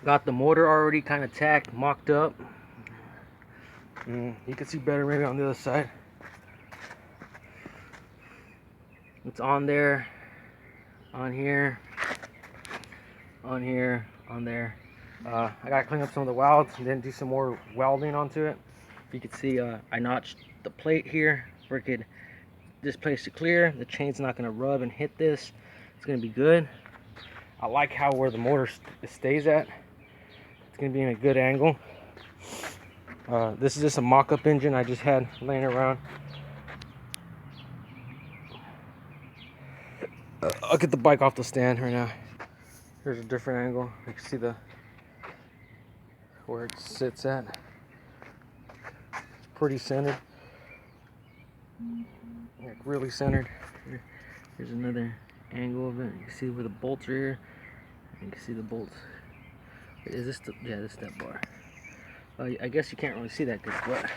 Got the motor already kind of tacked, mocked up. You can see better maybe on the other side. It's on there, on here, on here, on there. I gotta clean up some of the welds and then do some more welding onto it. You can see I notched the plate here for this place to clear. The chain's not gonna rub and hit this. It's gonna be good. I like how where the motor stays at. It's gonna be in a good angle. This is just a mock-up engine I just had laying around. I'll get the bike off the stand right now. Here's a different angle. You can see where it sits at. It's pretty centered. Like really centered. Here's another angle of it. You can see where the bolts are here. You can see the bolts. Is this yeah, this is that bar. I guess you can't really see that because it's wet.